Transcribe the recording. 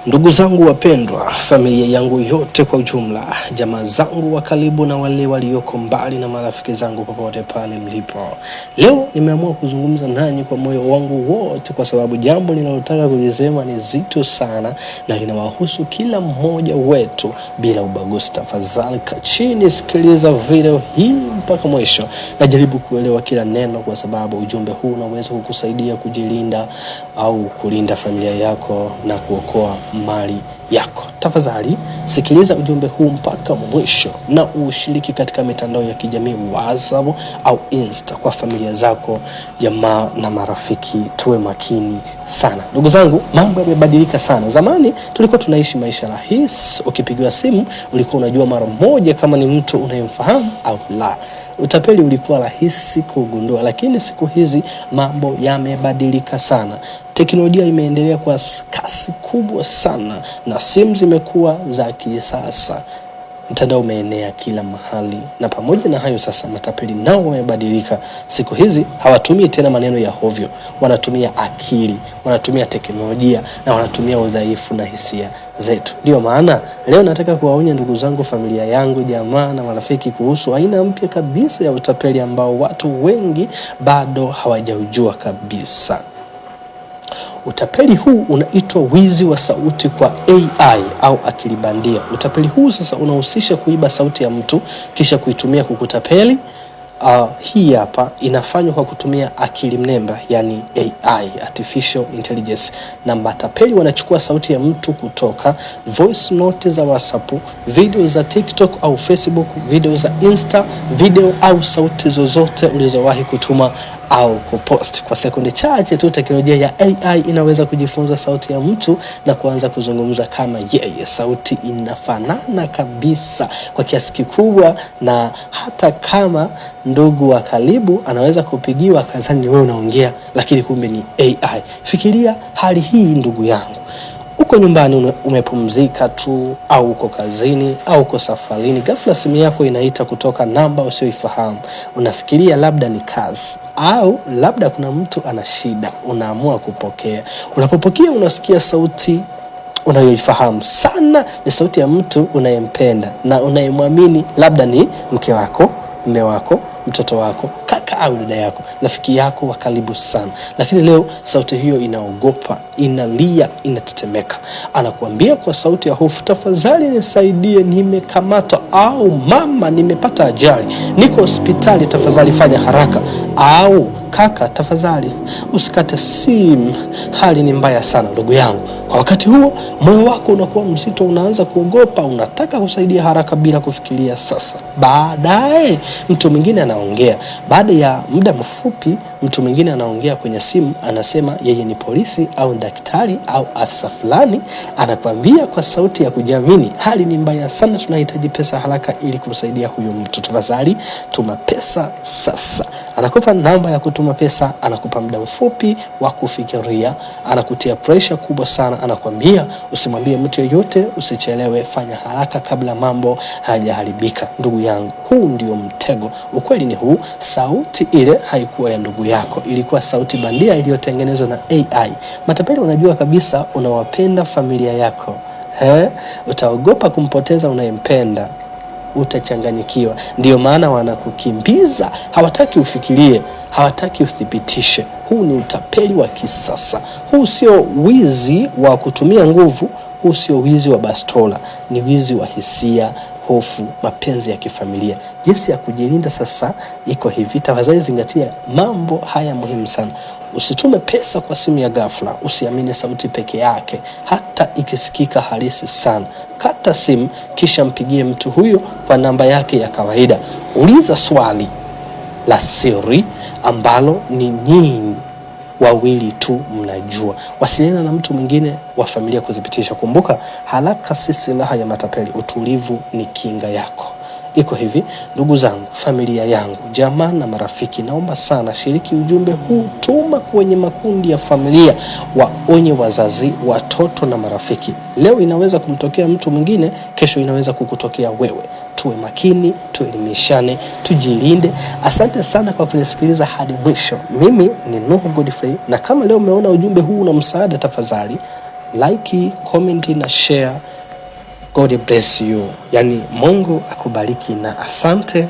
Ndugu zangu wapendwa, familia yangu yote kwa ujumla, jamaa zangu wa karibu na wale walioko mbali na marafiki zangu popote pale mlipo. Leo nimeamua kuzungumza nanyi kwa moyo wangu wote kwa sababu jambo ninalotaka kulisema ni zito sana na linawahusu kila mmoja wetu bila ubaguzi. Tafadhali kaa chini, sikiliza video hii mpaka mwisho na jaribu kuelewa kila neno kwa sababu ujumbe huu unaweza kukusaidia kujilinda au kulinda familia yako na kuokoa mali yako. Tafadhali sikiliza ujumbe huu mpaka mwisho na ushiriki katika mitandao ya kijamii WhatsApp au Insta kwa familia zako, jamaa na marafiki. Tuwe makini sana. Ndugu zangu, mambo yamebadilika sana. Zamani tulikuwa tunaishi maisha rahisi. Ukipigiwa simu ulikuwa unajua mara moja kama ni mtu unayemfahamu au la. Utapeli ulikuwa rahisi kugundua, lakini siku hizi mambo yamebadilika sana. Teknolojia imeendelea kwa kasi kubwa sana na simu zimekuwa za kisasa. Mtandao umeenea kila mahali na pamoja na hayo sasa matapeli nao wamebadilika. Siku hizi hawatumii tena maneno ya hovyo, wanatumia akili, wanatumia teknolojia na wanatumia udhaifu na hisia zetu. Ndio maana leo nataka kuwaonya ndugu zangu, familia yangu, jamaa na marafiki kuhusu aina mpya kabisa ya utapeli ambao watu wengi bado hawajaujua kabisa. Utapeli huu unaitwa wizi wa sauti kwa AI au akili bandia. Utapeli huu sasa unahusisha kuiba sauti ya mtu kisha kuitumia kukutapeli. Hii hapa inafanywa kwa kutumia akili mnemba, yani AI, artificial intelligence. Na matapeli wanachukua sauti ya mtu kutoka voice note za WhatsApp, video za TikTok au Facebook, video za Insta, video au sauti zozote ulizowahi kutuma au kupost. Kwa sekunde chache tu teknolojia ya AI inaweza kujifunza sauti ya mtu na kuanza kuzungumza kama yeye. Sauti inafanana kabisa kwa kiasi kikubwa, na hata kama ndugu wa karibu anaweza kupigiwa kazani wewe unaongea, lakini kumbe ni AI. Fikiria hali hii ndugu yangu. Uko nyumbani umepumzika tu, au uko kazini au uko safarini, ghafla simu yako inaita kutoka namba usioifahamu. Unafikiria labda ni kazi au labda kuna mtu ana shida. Unaamua kupokea. Unapopokea unasikia sauti unayoifahamu sana. Ni sauti ya mtu unayempenda na unayemwamini, labda ni mke wako, mume wako, mtoto wako, kaka au dada yako, rafiki yako wa karibu sana. Lakini leo sauti hiyo inaogopa, inalia, inatetemeka. Anakuambia kwa sauti ya hofu, tafadhali nisaidie, nimekamatwa, au mama nimepata ajali, niko hospitali, tafadhali fanya haraka, au kaka tafadhali usikate simu, hali ni mbaya sana. Ndugu yangu, kwa wakati huo moyo wako unakuwa mzito, unaanza kuogopa, unataka kusaidia haraka bila kufikiria. Sasa baadaye mtu mwingine anaongea. Baada ya muda mfupi mtu mwingine anaongea kwenye simu, anasema yeye ni polisi au daktari au afisa fulani. Anakuambia kwa sauti ya kujiamini, hali ni mbaya sana, tunahitaji pesa haraka ili kumsaidia huyu mtu, tafadhali tuma pesa sasa. Anakupa namba ya kutuma pesa, anakupa muda mfupi wa kufikiria, anakutia pressure kubwa sana. Anakuambia usimwambie mtu yeyote, usichelewe, fanya haraka kabla mambo hayajaribika. Ndugu yangu, huu ndio mtego. Ukweli ni huu, sauti ile haikuwa ya ndugu yako, ilikuwa sauti bandia iliyotengenezwa na AI. Matapeli unajua kabisa unawapenda familia yako. Utaogopa kumpoteza unayempenda, utachanganyikiwa. Ndio maana wanakukimbiza, hawataki ufikirie, hawataki uthibitishe. Huu ni utapeli wa kisasa. Huu sio wizi wa kutumia nguvu, huu sio wizi wa bastola, ni wizi wa hisia, hofu, mapenzi ya kifamilia. Jinsi ya kujilinda sasa iko hivi. Tafadhali zingatia mambo haya muhimu sana. Usitume pesa kwa simu ya ghafla. Usiamini sauti peke yake, hata ikisikika halisi sana. Kata simu kisha mpigie mtu huyo kwa namba yake ya kawaida. Uliza swali la siri ambalo ni nyinyi wawili tu mnajua. Wasiliana na mtu mwingine wa familia kudhibitisha. Kumbuka, haraka si silaha ya matapeli, utulivu ni kinga yako. Iko hivi ndugu zangu, familia yangu, jamaa na marafiki, naomba sana shiriki ujumbe huu, tuma kwenye makundi ya familia, waonye wazazi, watoto na marafiki. Leo inaweza kumtokea mtu mwingine, kesho inaweza kukutokea wewe. Tuwe makini, tuelimishane, tujilinde. Asante sana kwa kunisikiliza hadi mwisho. Mimi ni Nuhu Godfrey, na kama leo umeona ujumbe huu una msaada, tafadhali like, comment na share. God bless you. Yani Mungu akubariki na asante.